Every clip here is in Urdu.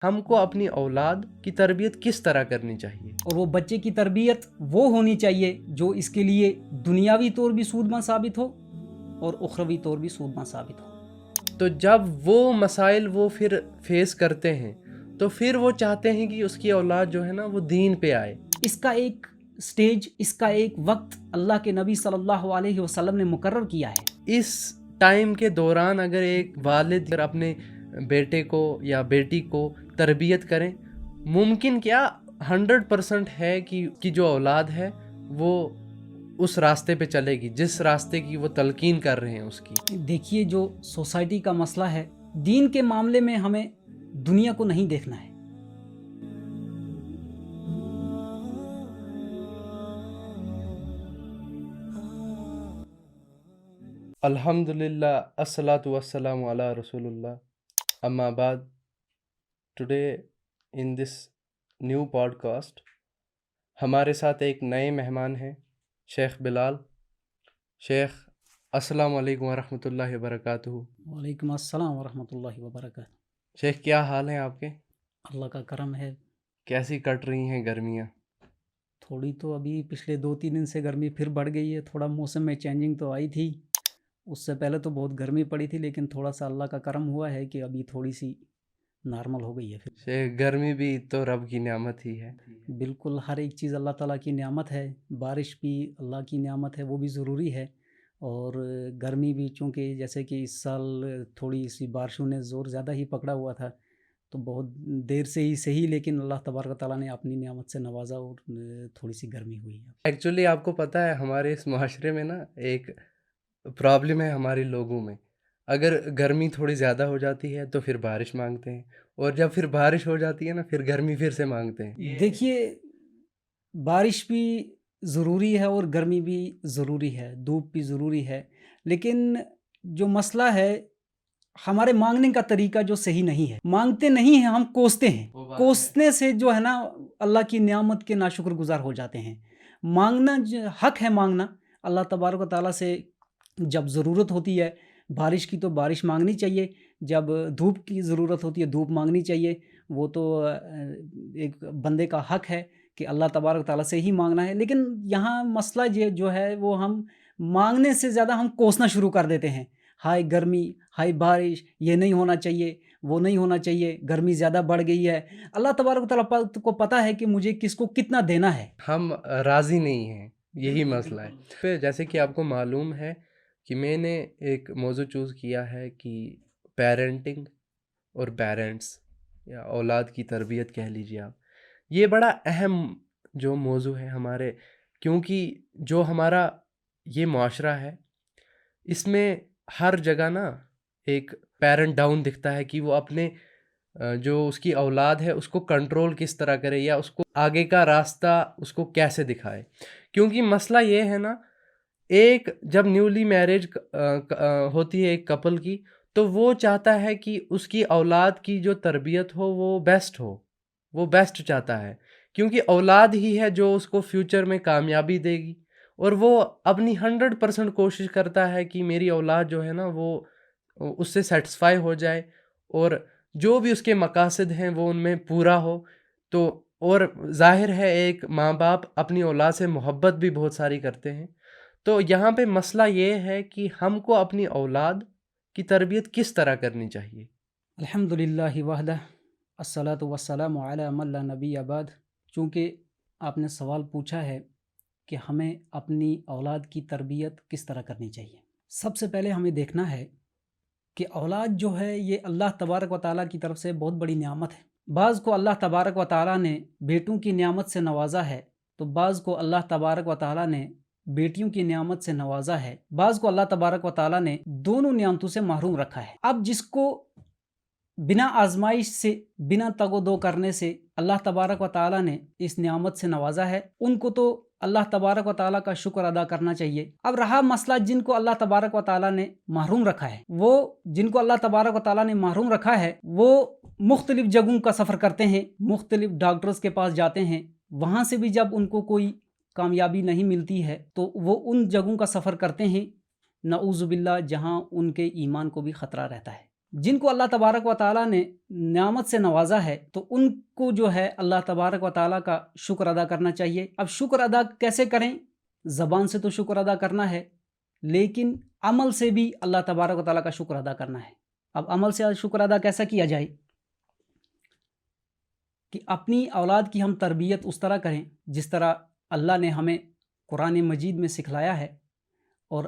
ہم کو اپنی اولاد کی تربیت کس طرح کرنی چاہیے؟ اور وہ بچے کی تربیت وہ ہونی چاہیے جو اس کے لیے دنیاوی طور بھی سود مند ثابت ہو اور اخروی طور بھی سود مند ثابت ہو۔ تو جب وہ مسائل وہ پھر فیس کرتے ہیں تو پھر وہ چاہتے ہیں کہ اس کی اولاد جو ہے نا وہ دین پہ آئے۔ اس کا ایک سٹیج، اس کا ایک وقت اللہ کے نبی صلی اللہ علیہ وسلم نے مقرر کیا ہے۔ اس ٹائم کے دوران اگر ایک والد اپنے بیٹے کو یا بیٹی کو تربیت کریں، ممکن کیا 100% ہے کہ جو اولاد ہے وہ اس راستے پہ چلے گی جس راستے کی وہ تلقین کر رہے ہیں اس کی۔ دیکھیے، جو سوسائٹی کا مسئلہ ہے، دین کے معاملے میں ہمیں دنیا کو نہیں دیکھنا ہے۔ الحمدللہ الصلاۃ والسلام علی رسول اللہ، اما بعد، today in this new podcast ہمارے ساتھ ایک نئے مہمان ہیں، شیخ بلال۔ شیخ، السلام علیکم ورحمۃ اللہ وبرکاتہ۔ وعلیکم السلام ورحمۃ اللہ وبرکاتہ۔ شیخ، کیا حال ہیں آپ کے؟ اللہ کا کرم ہے۔ کیسی کٹ رہی ہیں گرمیاں؟ تھوڑی تو ابھی پچھلے 2-3 دن سے گرمی پھر بڑھ گئی ہے، تھوڑا موسم میں چینجنگ تو آئی تھی، اس سے پہلے تو بہت گرمی پڑی تھی، لیکن تھوڑا سا اللہ کا کرم ہوا ہے کہ ابھی تھوڑی سی نارمل ہو گئی ہے۔ پھر شیخ، گرمی بھی تو رب کی نعمت ہی ہے۔ بالکل، ہر ایک چیز اللہ تعالیٰ کی نعمت ہے، بارش بھی اللہ کی نعمت ہے، وہ بھی ضروری ہے، اور گرمی بھی، چونکہ جیسے کہ اس سال تھوڑی سی بارشوں نے زور زیادہ ہی پکڑا ہوا تھا، تو بہت دیر سے ہی صحیح، لیکن اللہ تبارک و تعالیٰ نے اپنی نعمت سے نوازا اور تھوڑی سی گرمی ہوئی ہے۔ ایکچولی آپ کو پتہ ہے ہمارے اس معاشرے میں نا ایک پرابلم ہے ہمارے لوگوں میں، اگر گرمی تھوڑی زیادہ ہو جاتی ہے تو پھر بارش مانگتے ہیں، اور جب پھر بارش ہو جاتی ہے نا پھر گرمی پھر سے مانگتے ہیں۔ دیکھیے، بارش بھی ضروری ہے اور گرمی بھی ضروری ہے، دھوپ بھی ضروری ہے، لیکن جو مسئلہ ہے، ہمارے مانگنے کا طریقہ جو صحیح نہیں ہے، مانگتے نہیں ہیں، ہم کوستے ہیں، کوسنے سے جو ہے نا اللہ کی نعمت کے ناشکر گزار ہو جاتے ہیں۔ مانگنا حق ہے، مانگنا اللہ تبارک و تعالیٰ سے، جب ضرورت ہوتی ہے بارش کی تو بارش مانگنی چاہیے، جب دھوپ کی ضرورت ہوتی ہے دھوپ مانگنی چاہیے، وہ تو ایک بندے کا حق ہے کہ اللہ تبارک و تعالیٰ سے ہی مانگنا ہے۔ لیکن یہاں مسئلہ جو ہے وہ ہم مانگنے سے زیادہ ہم کوسنا شروع کر دیتے ہیں، ہائے گرمی، ہائے بارش، یہ نہیں ہونا چاہیے، وہ نہیں ہونا چاہیے، گرمی زیادہ بڑھ گئی ہے۔ اللہ تبارک و تعالیٰ کو پتہ ہے کہ مجھے کس کو کتنا دینا ہے، ہم راضی نہیں ہیں، یہی مسئلہ ہے۔ پھر جیسے کہ آپ کو معلوم ہے کہ میں نے ایک موضوع چوز کیا ہے کہ پیرنٹنگ اور پیرنٹس، یا اولاد کی تربیت کہہ لیجیے آپ، یہ بڑا اہم جو موضوع ہے ہمارے، کیونکہ جو ہمارا یہ معاشرہ ہے اس میں ہر جگہ نا ایک پیرنٹ ڈاؤن دکھتا ہے کہ وہ اپنے جو اس کی اولاد ہے اس کو کنٹرول کس طرح کرے، یا اس کو آگے کا راستہ اس کو کیسے دکھائے۔ کیونکہ مسئلہ یہ ہے نا، ایک جب نیولی میرج ہوتی ہے ایک کپل کی، تو وہ چاہتا ہے کہ اس کی اولاد کی جو تربیت ہو وہ بیسٹ ہو، وہ بیسٹ چاہتا ہے، کیونکہ اولاد ہی ہے جو اس کو فیوچر میں کامیابی دے گی، اور وہ اپنی 100% کوشش کرتا ہے کہ میری اولاد جو ہے نا وہ اس سے سیٹسفائی ہو جائے، اور جو بھی اس کے مقاصد ہیں وہ ان میں پورا ہو۔ تو اور ظاہر ہے ایک ماں باپ اپنی اولاد سے محبت بھی بہت ساری کرتے ہیں، تو یہاں پہ مسئلہ یہ ہے کہ ہم کو اپنی اولاد کی تربیت کس طرح کرنی چاہیے۔ الحمدللہ وحدہ، الصلاۃ والسلام علی من لا نبی بعد۔ چونکہ آپ نے سوال پوچھا ہے کہ ہمیں اپنی اولاد کی تربیت کس طرح کرنی چاہیے، سب سے پہلے ہمیں دیکھنا ہے کہ اولاد جو ہے یہ اللہ تبارک و تعالیٰ کی طرف سے بہت بڑی نعمت ہے۔ بعض کو اللہ تبارک و تعالیٰ نے بیٹوں کی نعمت سے نوازا ہے، تو بعض کو اللہ تبارک و تعالیٰ نے بیٹیوں کی نعمت سے نوازا ہے، بعض کو اللہ تبارک و تعالیٰ نے دونوں نعمتوں سے محروم رکھا ہے۔ اب جس کو بنا آزمائش سے، بنا تگ و دو کرنے سے اللہ تبارک و تعالیٰ نے اس نعمت سے نوازا ہے، ان کو تو اللہ تبارک و تعالیٰ کا شکر ادا کرنا چاہیے۔ اب رہا مسئلہ جن کو اللہ تبارک و تعالیٰ نے محروم رکھا ہے، وہ جن کو اللہ تبارک و تعالیٰ نے محروم رکھا ہے وہ مختلف جگہوں کا سفر کرتے ہیں، مختلف ڈاکٹرز کے پاس جاتے ہیں، وہاں سے بھی جب ان کو کوئی کامیابی نہیں ملتی ہے تو وہ ان جگہوں کا سفر کرتے ہیں، نعوذ باللہ، جہاں ان کے ایمان کو بھی خطرہ رہتا ہے۔ جن کو اللہ تبارک و تعالیٰ نے نعمت سے نوازا ہے تو ان کو جو ہے اللہ تبارک و تعالیٰ کا شکر ادا کرنا چاہیے۔ اب شکر ادا کیسے کریں؟ زبان سے تو شکر ادا کرنا ہے، لیکن عمل سے بھی اللہ تبارک و تعالیٰ کا شکر ادا کرنا ہے۔ اب عمل سے شکر ادا کیسا کیا جائے؟ کہ اپنی اولاد کی ہم تربیت اس طرح کریں جس طرح اللہ نے ہمیں قرآن مجید میں سکھلایا ہے، اور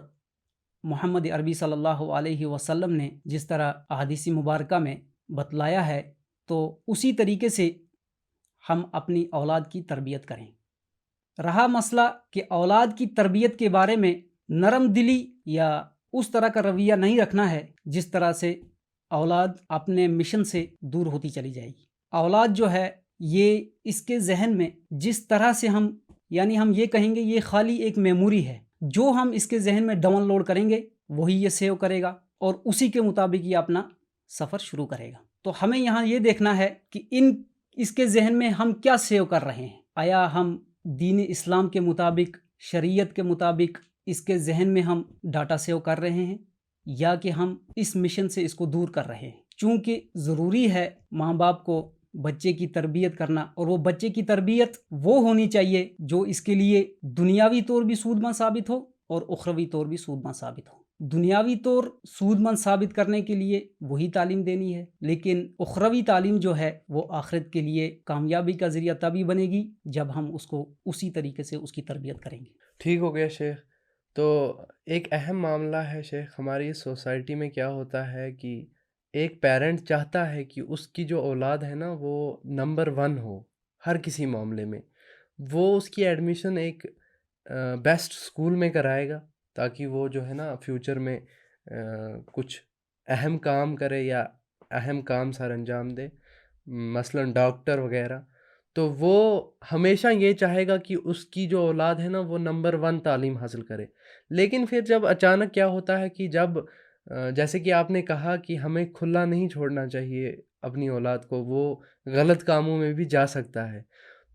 محمد عربی صلی اللہ علیہ وسلم نے جس طرح احادیث مبارکہ میں بتلایا ہے، تو اسی طریقے سے ہم اپنی اولاد کی تربیت کریں۔ رہا مسئلہ کہ اولاد کی تربیت کے بارے میں نرم دلی یا اس طرح کا رویہ نہیں رکھنا ہے جس طرح سے اولاد اپنے مشن سے دور ہوتی چلی جائے گی۔ اولاد جو ہے یہ اس کے ذہن میں جس طرح سے ہم یہ کہیں گے یہ خالی ایک میموری ہے، جو ہم اس کے ذہن میں ڈاؤن لوڈ کریں گے وہی یہ سیو کرے گا اور اسی کے مطابق یہ اپنا سفر شروع کرے گا۔ تو ہمیں یہاں یہ دیکھنا ہے کہ اس کے ذہن میں ہم کیا سیو کر رہے ہیں۔ آیا ہم دین اسلام کے مطابق، شریعت کے مطابق اس کے ذہن میں ہم ڈاٹا سیو کر رہے ہیں، یا کہ ہم اس مشن سے اس کو دور کر رہے ہیں؟ چونکہ ضروری ہے ماں باپ کو بچے کی تربیت کرنا، اور وہ بچے کی تربیت وہ ہونی چاہیے جو اس کے لیے دنیاوی طور بھی سود مند ثابت ہو اور اخروی طور بھی سود مند ثابت ہو۔ دنیاوی طور سود مند ثابت کرنے کے لیے وہی تعلیم دینی ہے، لیکن اخروی تعلیم جو ہے وہ آخرت کے لیے کامیابی کا ذریعہ تبھی بنے گی جب ہم اس کو اسی طریقے سے اس کی تربیت کریں گے۔ ٹھیک ہو گیا شیخ۔ تو ایک اہم معاملہ ہے شیخ، ہماری سوسائٹی میں کیا ہوتا ہے کہ ایک پیرنٹ چاہتا ہے کہ اس کی جو اولاد ہے نا وہ نمبر 1 ہو ہر کسی معاملے میں۔ وہ اس کی ایڈمیشن ایک بیسٹ اسکول میں کرائے گا تاکہ وہ جو ہے نا فیوچر میں کچھ اہم کام کرے یا اہم کام سر انجام دے، مثلا ڈاکٹر وغیرہ۔ تو وہ ہمیشہ یہ چاہے گا کہ اس کی جو اولاد ہے نا وہ نمبر 1 تعلیم حاصل کرے۔ لیکن پھر جب اچانک کیا ہوتا ہے کہ جب جیسے کہ آپ نے کہا کہ ہمیں کھلا نہیں چھوڑنا چاہیے اپنی اولاد کو، وہ غلط کاموں میں بھی جا سکتا ہے۔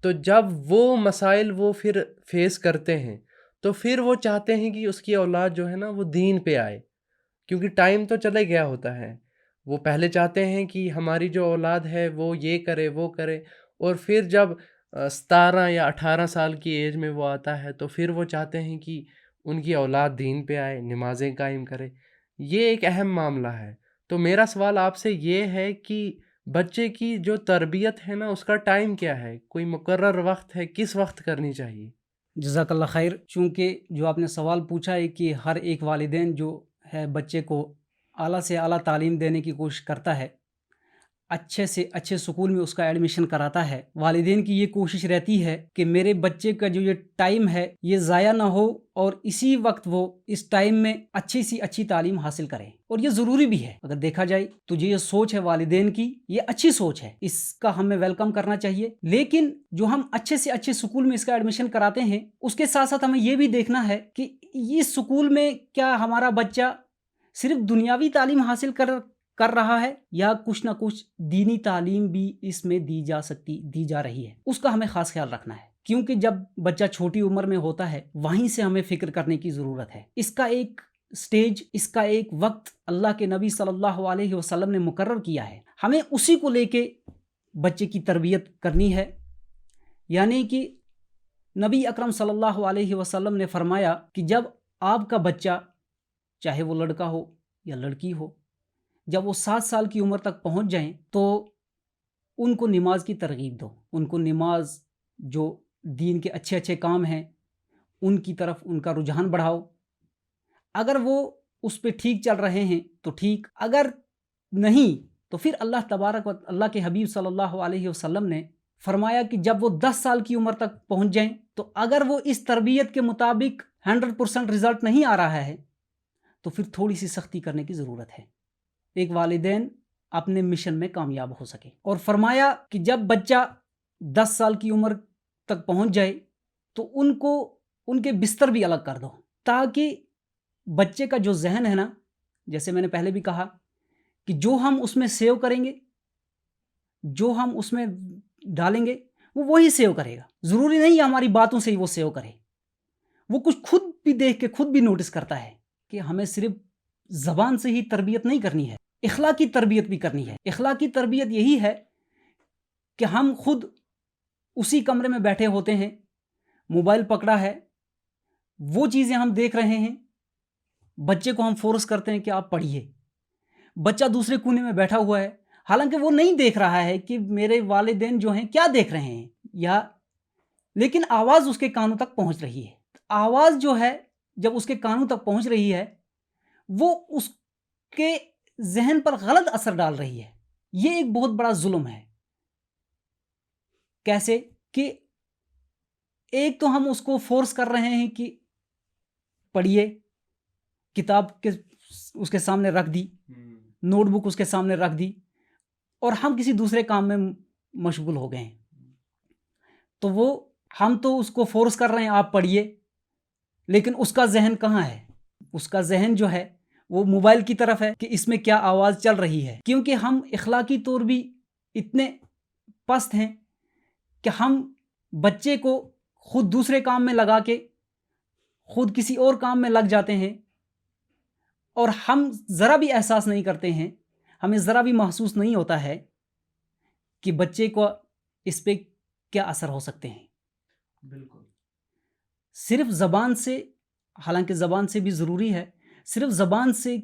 تو جب وہ مسائل وہ پھر فیس کرتے ہیں تو پھر وہ چاہتے ہیں کہ اس کی اولاد جو ہے نا وہ دین پہ آئے، کیونکہ ٹائم تو چلے گیا ہوتا ہے۔ وہ پہلے چاہتے ہیں کہ ہماری جو اولاد ہے وہ یہ کرے وہ کرے، اور پھر جب 17 یا 18 سال کی ایج میں وہ آتا ہے تو پھر وہ چاہتے ہیں کہ ان کی اولاد دین پہ آئے، نمازیں قائم کرے۔ یہ ایک اہم معاملہ ہے۔ تو میرا سوال آپ سے یہ ہے کہ بچے کی جو تربیت ہے نا اس کا ٹائم کیا ہے؟ کوئی مقرر وقت ہے؟ کس وقت کرنی چاہیے؟ جزاک اللہ خیر۔ چونکہ جو آپ نے سوال پوچھا ہے کہ ہر ایک والدین جو ہے بچے کو اعلیٰ سے اعلیٰ تعلیم دینے کی کوشش کرتا ہے، اچھے سے اچھے سکول میں اس کا ایڈمیشن کراتا ہے، والدین کی یہ کوشش رہتی ہے کہ میرے بچے کا جو یہ ٹائم ہے یہ ضائع نہ ہو اور اسی وقت وہ اس ٹائم میں اچھی سی اچھی تعلیم حاصل کرے، اور یہ ضروری بھی ہے۔ اگر دیکھا جائے تو یہ سوچ ہے والدین کی، یہ اچھی سوچ ہے، اس کا ہمیں ویلکم کرنا چاہیے۔ لیکن جو ہم اچھے سے اچھے سکول میں اس کا ایڈمیشن کراتے ہیں، اس کے ساتھ ساتھ ہمیں یہ بھی دیکھنا ہے کہ اس سکول میں کیا ہمارا بچہ صرف دنیاوی تعلیم حاصل کر رہا ہے یا کچھ نہ کچھ دینی تعلیم بھی اس میں دی جا رہی ہے، اس کا ہمیں خاص خیال رکھنا ہے۔ کیونکہ جب بچہ چھوٹی عمر میں ہوتا ہے وہیں سے ہمیں فکر کرنے کی ضرورت ہے۔ اس کا ایک سٹیج، اس کا ایک وقت اللہ کے نبی صلی اللہ علیہ وسلم نے مقرر کیا ہے، ہمیں اسی کو لے کے بچے کی تربیت کرنی ہے۔ یعنی کہ نبی اکرم صلی اللہ علیہ وسلم نے فرمایا کہ جب آپ کا بچہ، چاہے وہ لڑکا ہو یا لڑکی ہو، جب وہ 7 سال کی عمر تک پہنچ جائیں تو ان کو نماز کی ترغیب دو، ان کو نماز، جو دین کے اچھے اچھے کام ہیں ان کی طرف ان کا رجحان بڑھاؤ۔ اگر وہ اس پہ ٹھیک چل رہے ہیں تو ٹھیک، اگر نہیں تو پھر اللہ کے حبیب صلی اللہ علیہ وسلم نے فرمایا کہ جب وہ 10 سال کی عمر تک پہنچ جائیں تو اگر وہ اس تربیت کے مطابق 100% رزلٹ نہیں آ رہا ہے تو پھر تھوڑی سی سختی کرنے کی ضرورت ہے، ایک والدین اپنے مشن میں کامیاب ہو سکے۔ اور فرمایا کہ جب بچہ 10 سال کی عمر تک پہنچ جائے تو ان کو ان کے بستر بھی الگ کر دو، تاکہ بچے کا جو ذہن ہے نا، جیسے میں نے پہلے بھی کہا کہ جو ہم اس میں سیو کریں گے، جو ہم اس میں ڈالیں گے وہ وہی سیو کرے گا۔ ضروری نہیں ہماری باتوں سے ہی وہ سیو کرے، وہ کچھ خود بھی دیکھ کے خود بھی نوٹس کرتا ہے کہ ہمیں صرف زبان سے ہی تربیت نہیں کرنی ہے۔ اخلاقی تربیت بھی کرنی ہے. اخلاقی تربیت یہی ہے کہ ہم خود اسی کمرے میں بیٹھے ہوتے ہیں، موبائل پکڑا ہے، وہ چیزیں ہم دیکھ رہے ہیں، بچے کو ہم فورس کرتے ہیں کہ آپ پڑھیے. بچہ دوسرے کونے میں بیٹھا ہوا ہے، حالانکہ وہ نہیں دیکھ رہا ہے کہ میرے والدین جو ہیں کیا دیکھ رہے ہیں، یا لیکن آواز اس کے کانوں تک پہنچ رہی ہے. آواز جو ہے جب اس کے کانوں تک پہنچ رہی ہے وہ اس کے ذہن پر غلط اثر ڈال رہی ہے. یہ ایک بہت بڑا ظلم ہے. کیسے کہ ایک تو ہم اس کو فورس کر رہے ہیں کہ پڑھیے، کتاب اس کے سامنے رکھ دی، نوٹ بک اس کے سامنے رکھ دی، اور ہم کسی دوسرے کام میں مشغول ہو گئے ہیں. تو وہ ہم تو اس کو فورس کر رہے ہیں آپ پڑھیے، لیکن اس کا ذہن کہاں ہے؟ اس کا ذہن جو ہے وہ موبائل کی طرف ہے کہ اس میں کیا آواز چل رہی ہے. کیونکہ ہم اخلاقی طور بھی اتنے پست ہیں کہ ہم بچے کو خود دوسرے کام میں لگا کے خود کسی اور کام میں لگ جاتے ہیں، اور ہم ذرا بھی احساس نہیں کرتے ہیں، ہمیں ذرا بھی محسوس نہیں ہوتا ہے کہ بچے کو اس پہ کیا اثر ہو سکتے ہیں. بالکل. صرف زبان سے، حالانکہ زبان سے بھی ضروری ہے، صرف زبان سے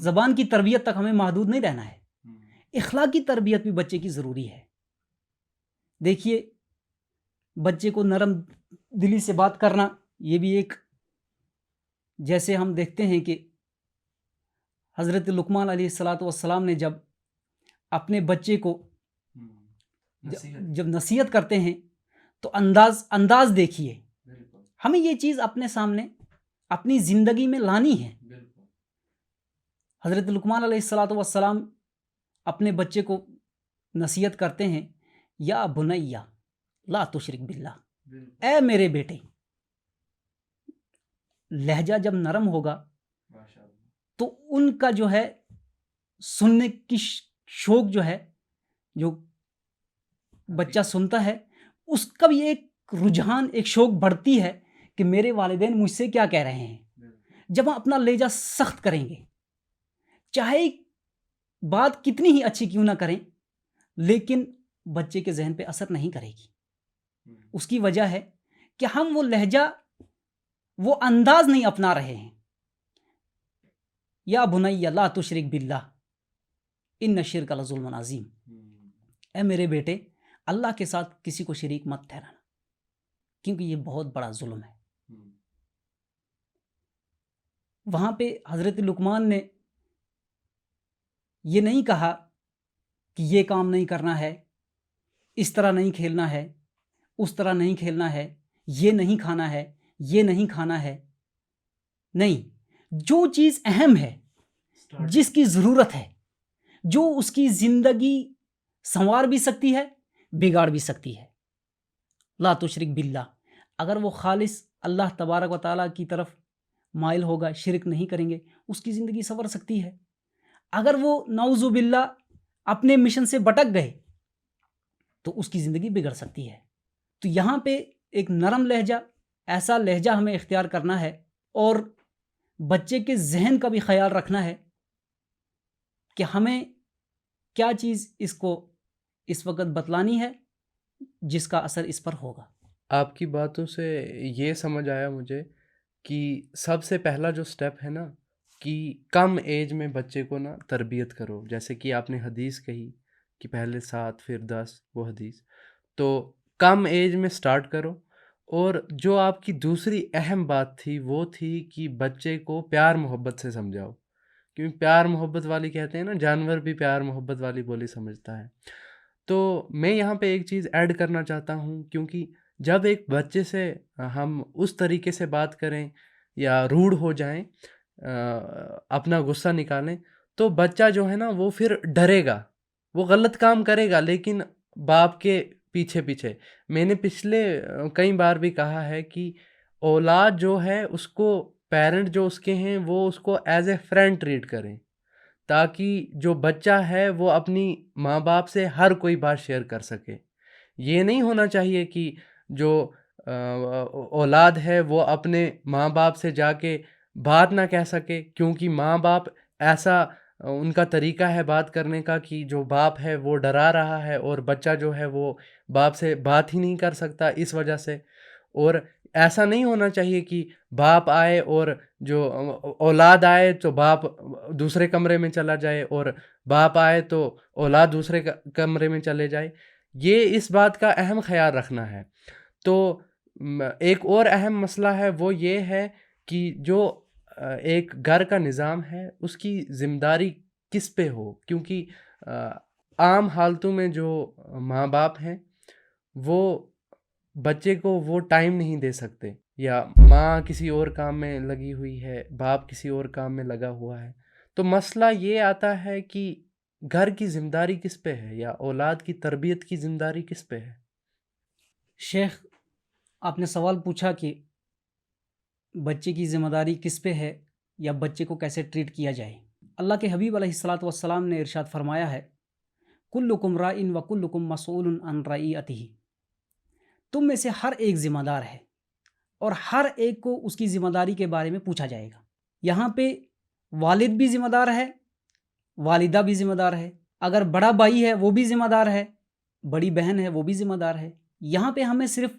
زبان کی تربیت تک ہمیں محدود نہیں رہنا ہے. اخلاقی تربیت بھی بچے کی ضروری ہے. دیکھیے، بچے کو نرم دلی سے بات کرنا، یہ بھی ایک، جیسے ہم دیکھتے ہیں کہ حضرت لقمان علیہ الصلاۃ والسلام نے جب اپنے بچے کو جب نصیحت کرتے ہیں تو انداز دیکھیے. ہمیں یہ چیز اپنے سامنے اپنی زندگی میں لانی ہے. حضرت لقمان علیہ الصلاۃ والسلام اپنے بچے کو نصیحت کرتے ہیں، یا بنیا لا تشرک باللہ، اے میرے بیٹے. لہجہ جب نرم ہوگا تو ان کا جو ہے سننے کی شوق جو ہے، جو بچہ سنتا ہے اس کا بھی ایک رجحان، ایک شوق بڑھتی ہے کہ میرے والدین مجھ سے کیا کہہ رہے ہیں. جب ہم اپنا لہجہ سخت کریں گے، چاہے بات کتنی ہی اچھی کیوں نہ کریں، لیکن بچے کے ذہن پہ اثر نہیں کرے گی. اس کی وجہ ہے کہ ہم وہ لہجہ، وہ انداز نہیں اپنا رہے ہیں. یا بنی لا تشرک باللہ ان الشرک لظلم عظیم، اے میرے بیٹے اللہ کے ساتھ کسی کو شریک مت ٹھہرانا، کیونکہ یہ بہت بڑا ظلم ہے. وہاں پہ حضرت لقمان نے یہ نہیں کہا کہ یہ کام نہیں کرنا ہے، اس طرح نہیں کھیلنا ہے، اس طرح نہیں کھیلنا ہے، یہ نہیں کھانا ہے، یہ نہیں کھانا ہے. نہیں، جو چیز اہم ہے، جس کی ضرورت ہے، جو اس کی زندگی سنوار بھی سکتی ہے، بگاڑ بھی سکتی ہے. لا تشرک باللہ، اگر وہ خالص اللہ تبارک و تعالیٰ کی طرف مائل ہوگا، شرک نہیں کریں گے، اس کی زندگی سنور سکتی ہے. اگر وہ نعوذ باللہ اپنے مشن سے بٹک گئے تو اس کی زندگی بگڑ سکتی ہے. تو یہاں پہ ایک نرم لہجہ، ایسا لہجہ ہمیں اختیار کرنا ہے، اور بچے کے ذہن کا بھی خیال رکھنا ہے کہ ہمیں کیا چیز اس کو اس وقت بتلانی ہے جس کا اثر اس پر ہوگا. آپ کی باتوں سے یہ سمجھ آیا مجھے کہ سب سے پہلا جو سٹیپ ہے نا، کہ کم ایج میں بچے کو نا تربیت کرو. جیسے کہ آپ نے حدیث کہی کہ پہلے 7 پھر 10، وہ حدیث تو کم ایج میں سٹارٹ کرو. اور جو آپ کی دوسری اہم بات تھی وہ تھی کہ بچے کو پیار محبت سے سمجھاؤ، کیونکہ پیار محبت والی کہتے ہیں نا، جانور بھی پیار محبت والی بولی سمجھتا ہے. تو میں یہاں پہ ایک چیز ایڈ کرنا چاہتا ہوں، کیونکہ جب ایک بچے سے ہم اس طریقے سے بات کریں یا روڈ ہو جائیں، اپنا غصہ نکالیں، تو بچہ جو ہے نا وہ پھر ڈرے گا، وہ غلط کام کرے گا، لیکن باپ کے پیچھے پیچھے. میں نے پچھلے کئی بار بھی کہا ہے کہ اولاد جو ہے اس کو پیرنٹ جو اس کے ہیں وہ اس کو ایز اے فرینڈ ٹریٹ کریں، تاکہ جو بچہ ہے وہ اپنی ماں باپ سے ہر کوئی بات شیئر کر سکے. یہ نہیں ہونا چاہیے کہ جو اولاد ہے وہ اپنے ماں باپ سے جا کے بات نہ کہہ سکے، کیونکہ ماں باپ ایسا ان کا طریقہ ہے بات کرنے کا کہ جو باپ ہے وہ ڈرا رہا ہے اور بچہ جو ہے وہ باپ سے بات ہی نہیں کر سکتا اس وجہ سے. اور ایسا نہیں ہونا چاہیے کہ باپ آئے اور جو اولاد آئے تو باپ دوسرے کمرے میں چلا جائے اور باپ آئے تو اولاد دوسرے کمرے میں چلے جائے. یہ اس بات کا اہم خیال رکھنا ہے. تو ایک اور اہم مسئلہ ہے وہ یہ ہے کہ جو ایک گھر کا نظام ہے اس کی ذمہ داری کس پہ ہو، کیونکہ عام حالتوں میں جو ماں باپ ہیں وہ بچے کو وہ ٹائم نہیں دے سکتے، یا ماں کسی اور کام میں لگی ہوئی ہے، باپ کسی اور کام میں لگا ہوا ہے. تو مسئلہ یہ آتا ہے کہ گھر کی ذمہ داری کس پہ ہے، یا اولاد کی تربیت کی ذمہ داری کس پہ ہے. شیخ، آپ نے سوال پوچھا کہ بچے کی ذمہ داری کس پہ ہے یا بچے کو کیسے ٹریٹ کیا جائے. اللہ کے حبیب علیہ الصلاۃ والسلام نے ارشاد فرمایا ہے، کلکم راء وکلکم مسئول عن رعیتہ. تم میں سے ہر ایک ذمہ دار ہے اور ہر ایک کو اس کی ذمہ داری کے بارے میں پوچھا جائے گا. یہاں پہ والد بھی ذمہ دار ہے، والدہ بھی ذمہ دار ہے، اگر بڑا بھائی ہے وہ بھی ذمہ دار ہے، بڑی بہن ہے وہ بھی ذمہ دار ہے. یہاں پہ ہمیں صرف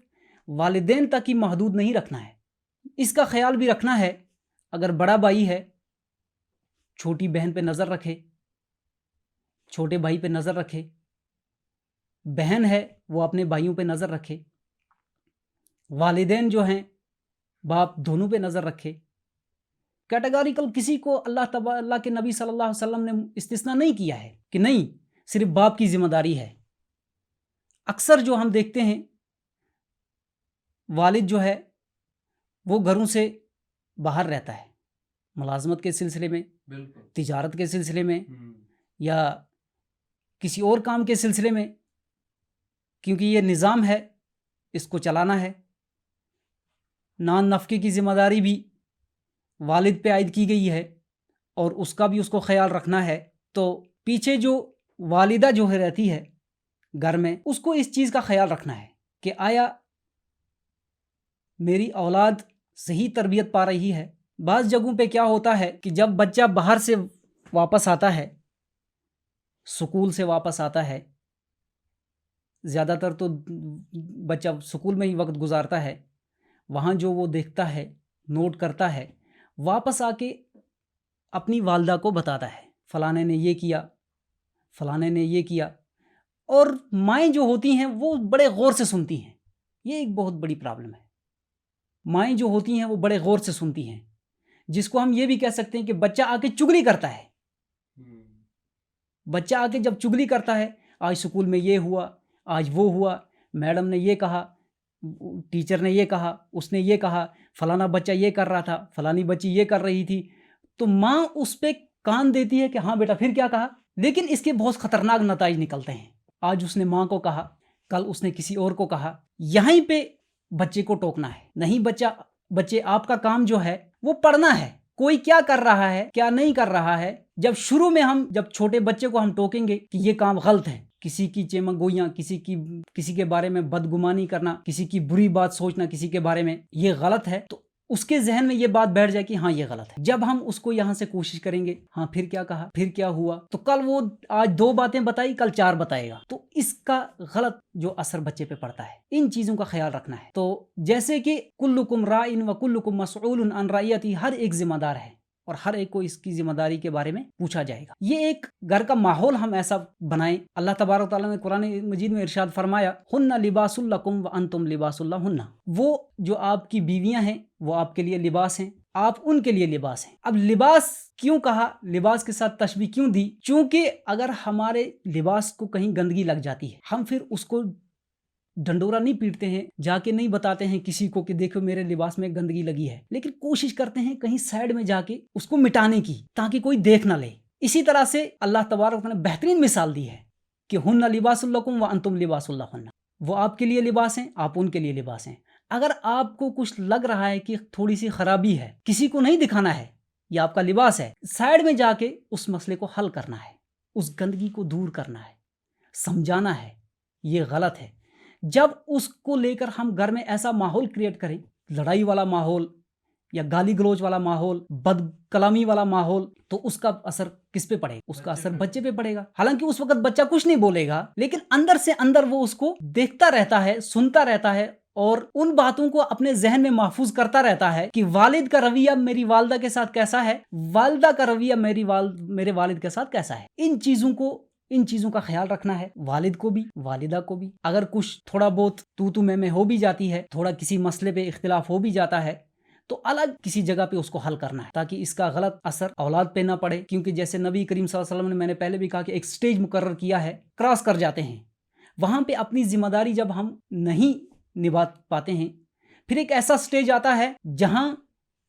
والدین تک ہی محدود نہیں رکھنا ہے، اس کا خیال بھی رکھنا ہے اگر بڑا بھائی ہے چھوٹی بہن پہ نظر رکھے، چھوٹے بھائی پہ نظر رکھے، بہن ہے وہ اپنے بھائیوں پہ نظر رکھے، والدین جو ہیں باپ دونوں پہ نظر رکھے. کیٹیگوریکل کسی کو اللہ کے نبی صلی اللہ علیہ وسلم نے استثناء نہیں کیا ہے کہ نہیں صرف باپ کی ذمہ داری ہے. اکثر جو ہم دیکھتے ہیں والد جو ہے وہ گھروں سے باہر رہتا ہے، ملازمت کے سلسلے میں، تجارت کے سلسلے میں، یا کسی اور کام کے سلسلے میں، کیونکہ یہ نظام ہے اس کو چلانا ہے. نان نفقے کی ذمہ داری بھی والد پہ عائد کی گئی ہے اور اس کا بھی اس کو خیال رکھنا ہے. تو پیچھے جو والدہ جو ہے رہتی ہے گھر میں، اس کو اس چیز کا خیال رکھنا ہے کہ آیا میری اولاد صحیح تربیت پا رہی ہے. بعض جگہوں پہ کیا ہوتا ہے کہ جب بچہ باہر سے واپس آتا ہے، سکول سے واپس آتا ہے، زیادہ تر تو بچہ سکول میں ہی وقت گزارتا ہے، وہاں جو وہ دیکھتا ہے نوٹ کرتا ہے، واپس آ کے اپنی والدہ کو بتاتا ہے فلانے نے یہ کیا، فلانے نے یہ کیا. اور مائیں جو ہوتی ہیں وہ بڑے غور سے سنتی ہیں. یہ ایک بہت بڑی پرابلم ہے. مائیں جو ہوتی ہیں وہ بڑے غور سے سنتی ہیں، جس کو ہم یہ بھی کہہ سکتے ہیں کہ بچہ آ کے چگلی کرتا ہے. بچہ آ کے جب چگلی کرتا ہے، آج سکول میں یہ ہوا، آج وہ ہوا، میڈم نے یہ کہا، ٹیچر نے یہ کہا، اس نے یہ کہا، فلانا بچہ یہ کر رہا تھا، فلانی بچی یہ کر رہی تھی، تو ماں اس پہ کان دیتی ہے کہ ہاں بیٹا پھر کیا کہا. لیکن اس کے بہت خطرناک نتائج نکلتے ہیں. آج اس نے ماں کو کہا، کل اس نے کسی اور کو کہا. یہیں پہ بچے کو ٹوکنا ہے. نہیں بچے آپ کا کام جو ہے وہ پڑھنا ہے. کوئی کیا کر رہا ہے کیا نہیں کر رہا ہے، جب شروع میں جب چھوٹے بچے کو ہم ٹوکیں گے کہ یہ کام غلط ہے، کسی کی چیمنگوئیاں، کسی کے بارے میں بدگمانی کرنا، کسی کی بری بات سوچنا کسی کے بارے میں، یہ غلط ہے، تو اس کے ذہن میں یہ بات بیٹھ جائے کہ ہاں یہ غلط ہے. جب ہم اس کو یہاں سے کوشش کریں گے ہاں پھر کیا کہا، پھر کیا ہوا، تو کل وہ آج 2 باتیں بتائی کل 4 بتائے گا، تو اس کا غلط جو اثر بچے پہ پڑتا ہے. ان چیزوں کا خیال رکھنا ہے. تو جیسے کہ کلکم راء وکلکم مسئول عن رعیتہ، ہر ایک ذمہ دار ہے اور ہر ایک کو اس کی ذمہ داری کے بارے میں پوچھا جائے گا. یہ ایک گھر کا ماحول ہم ایسا بنائیں. اللہ تبارک و تعالیٰ نے قرآن مجید میں ارشاد فرمایا، ہن لباس لکم وانتم لباس لہن. وہ جو آپ کی بیویاں ہیں وہ آپ کے لیے لباس ہیں، آپ ان کے لیے لباس ہیں. اب لباس کیوں کہا، لباس کے ساتھ تشبیہ کیوں دی؟ چونکہ اگر ہمارے لباس کو کہیں گندگی لگ جاتی ہے، ہم پھر اس کو ڈنڈورا نہیں پیٹتے ہیں، جا کے نہیں بتاتے ہیں کسی کو کہ دیکھو میرے لباس میں گندگی لگی ہے، لیکن کوشش کرتے ہیں کہیں سائڈ میں جا کے اس کو مٹانے کی تاکہ کوئی دیکھ نہ لے. اسی طرح سے اللہ تبارک نے بہترین مثال دی ہے کہ ہن لباس لکم وانتم لباس لہن. وہ آپ کے لیے لباس ہیں، آپ ان کے لیے لباس ہیں. اگر آپ کو کچھ لگ رہا ہے کہ تھوڑی سی خرابی ہے، کسی کو نہیں دکھانا ہے، یہ آپ کا لباس ہے، سائڈ میں جا کے اس مسئلے کو حل کرنا ہے، اس گندگی کو دور کرنا ہے، سمجھانا ہے یہ غلط ہے. جب اس کو لے کر ہم گھر میں ایسا ماحول کریٹ کریں، لڑائی والا ماحول یا گالی گلوچ والا ماحول، بد کلامی والا ماحول، تو اس کا اثر کس پہ پڑے گا؟ اس کا اثر بچے پہ پڑے گا۔ حالانکہ اس وقت بچہ کچھ نہیں بولے گا، لیکن اندر سے اندر وہ اس کو دیکھتا رہتا ہے، سنتا رہتا ہے، اور ان باتوں کو اپنے ذہن میں محفوظ کرتا رہتا ہے کہ والد کا رویہ میری والدہ کے ساتھ کیسا ہے، والدہ کا رویہ میرے والد کے ساتھ کیسا ہے۔ ان چیزوں کا خیال رکھنا ہے، والد کو بھی، والدہ کو بھی۔ اگر کچھ تھوڑا بہت تو میں ہو بھی جاتی ہے، تھوڑا کسی مسئلے پہ اختلاف ہو بھی جاتا ہے، تو الگ کسی جگہ پہ اس کو حل کرنا ہے، تاکہ اس کا غلط اثر اولاد پہ نہ پڑے۔ کیونکہ جیسے نبی کریم صلی اللہ علیہ وسلم نے، میں نے پہلے بھی کہا کہ ایک سٹیج مقرر کیا ہے، کراس کر جاتے ہیں، وہاں پہ اپنی ذمہ داری جب ہم نہیں نبھا پاتے ہیں، پھر ایک ایسا سٹیج آتا ہے جہاں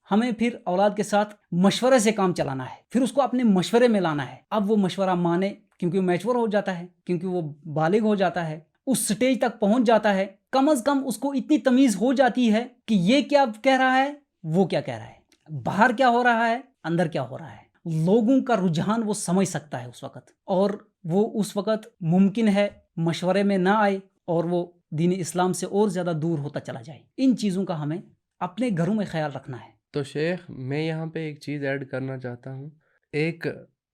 ہمیں پھر اولاد کے ساتھ مشورے سے کام چلانا ہے، پھر اس کو اپنے مشورے میں لانا ہے۔ اب وہ مشورہ مانے، کیونکہ وہ میچور ہو جاتا ہے، کیونکہ وہ بالغ ہو جاتا ہے، اس سٹیج تک پہنچ جاتا ہے، کم از کم اس کو اتنی تمیز ہو جاتی ہے کہ یہ کیا کہہ رہا ہے، وہ کیا کہہ رہا ہے، باہر کیا ہو رہا ہے، اندر کیا ہو رہا ہے، لوگوں کا رجحان وہ سمجھ سکتا ہے اس وقت، اور وہ اس وقت ممکن ہے مشورے میں نہ آئے اور وہ دین اسلام سے اور زیادہ دور ہوتا چلا جائے۔ ان چیزوں کا ہمیں اپنے گھروں میں خیال رکھنا ہے۔ تو شیخ، میں یہاں پہ ایک چیز ایڈ کرنا چاہتا ہوں، ایک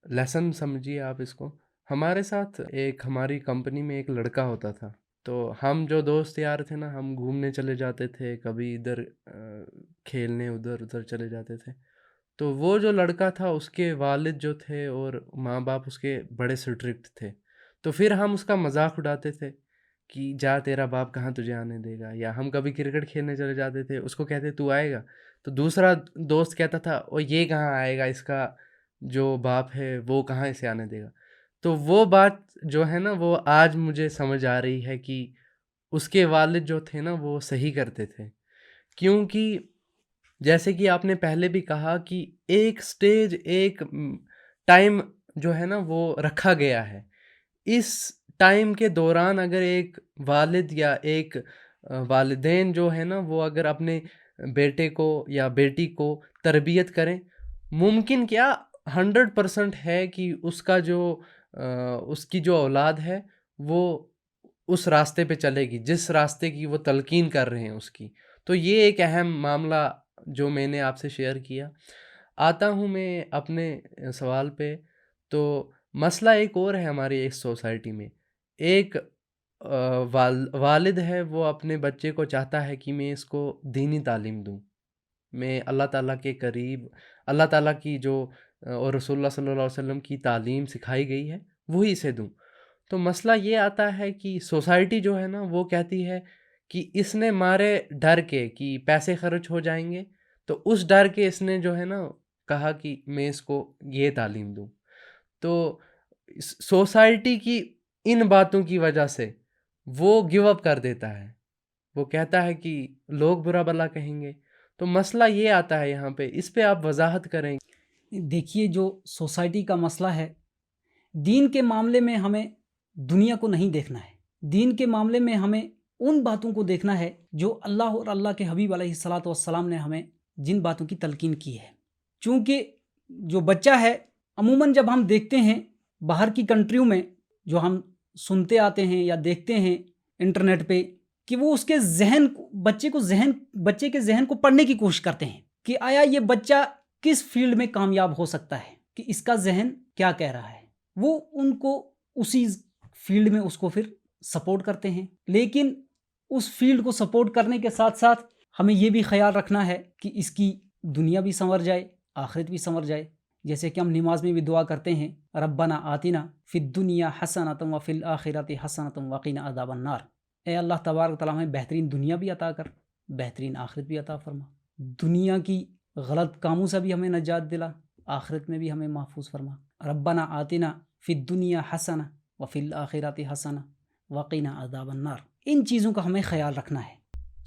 لیسن سمجھیے آپ اس کو۔ ہمارے ساتھ ہماری کمپنی میں ایک لڑکا ہوتا تھا، تو ہم جو دوست یار تھے نا، ہم گھومنے چلے جاتے تھے، کبھی ادھر کھیلنے، ادھر چلے جاتے تھے۔ تو وہ جو لڑکا تھا، اس کے والد جو تھے اور ماں باپ اس کے بڑے اسٹرکٹ تھے، تو پھر ہم اس کا مذاق اڑاتے تھے کہ جا تیرا باپ کہاں تجھے آنے دے گا۔ یا ہم کبھی کرکٹ کھیلنے چلے جاتے تھے، اس کو کہتے تو آئے گا، تو دوسرا دوست کہتا تھا او یہ کہاں آئے گا، اس کا جو باپ ہے وہ کہاں اسے آنے دے گا۔ تو وہ بات جو ہے نا، وہ آج مجھے سمجھ آ رہی ہے کہ اس کے والد جو تھے نا، وہ صحیح کرتے تھے، کیونکہ جیسے کہ آپ نے پہلے بھی کہا کہ ایک سٹیج، ایک ٹائم جو ہے نا وہ رکھا گیا ہے۔ اس ٹائم کے دوران اگر ایک والد یا ایک والدین جو ہے نا، وہ اگر اپنے بیٹے کو یا بیٹی کو تربیت کریں، ممکن کیا 100% ہے کہ اس کی جو اولاد ہے وہ اس راستے پہ چلے گی جس راستے کی وہ تلقین کر رہے ہیں اس کی۔ تو یہ ایک اہم معاملہ جو میں نے آپ سے شیئر کیا۔ آتا ہوں میں اپنے سوال پہ، تو مسئلہ ایک اور ہے ہماری اس سوسائٹی میں۔ ایک والد ہے، وہ اپنے بچے کو چاہتا ہے کہ میں اس کو دینی تعلیم دوں، میں اللہ تعالیٰ کے قریب، اللہ تعالیٰ کی جو اور رسول اللہ صلی اللہ علیہ وسلم کی تعلیم سکھائی گئی ہے وہی اسے دوں۔ تو مسئلہ یہ آتا ہے کہ سوسائٹی جو ہے نا، وہ کہتی ہے کہ اس نے مارے ڈر کے کہ پیسے خرچ ہو جائیں گے، تو اس ڈر کے اس نے جو ہے نا کہا کہ میں اس کو یہ تعلیم دوں۔ تو سوسائٹی کی ان باتوں کی وجہ سے وہ گیو اپ کر دیتا ہے، وہ کہتا ہے کہ لوگ برا بھلا کہیں گے۔ تو مسئلہ یہ آتا ہے یہاں پہ، اس پہ آپ وضاحت کریں۔ دیکھیے، جو سوسائٹی کا مسئلہ ہے، دین کے معاملے میں ہمیں دنیا کو نہیں دیکھنا ہے، دین کے معاملے میں ہمیں ان باتوں کو دیکھنا ہے جو اللہ اور اللہ کے حبیب علیہ الصلاۃ والسلام نے ہمیں جن باتوں کی تلقین کی ہے۔ چونکہ جو بچہ ہے، عموماً جب ہم دیکھتے ہیں باہر کی کنٹریوں میں، جو ہم سنتے آتے ہیں یا دیکھتے ہیں انٹرنیٹ پہ، کہ وہ اس کے بچے کے ذہن کو پڑھنے کی کوشش کرتے ہیں کہ آیا یہ بچہ کس فیلڈ میں کامیاب ہو سکتا ہے، کہ اس کا ذہن کیا کہہ رہا ہے۔ وہ ان کو اسی فیلڈ میں اس کو پھر سپورٹ کرتے ہیں۔ لیکن اس فیلڈ کو سپورٹ کرنے کے ساتھ ساتھ ہمیں یہ بھی خیال رکھنا ہے کہ اس کی دنیا بھی سنور جائے، آخرت بھی سنور جائے۔ جیسے کہ ہم نماز میں بھی دعا کرتے ہیں، ربنا آتنا فی الدنیا حسنۃ وفی الآخرۃ حسنۃ وقنا عذاب النار۔ اے اللہ تبارک تعالیٰ ہمیں بہترین دنیا بھی عطا کر، بہترین آخرت بھی عطا فرما۔ دنیا کی غلط کاموں سے بھی ہمیں نجات دلا، آخرت میں بھی ہمیں محفوظ فرما۔ ربنا آتنا فی الدنیا حسنہ وفی الآخرۃ حسنہ وقنا عذاب النار۔ ان چیزوں کا ہمیں خیال رکھنا ہے۔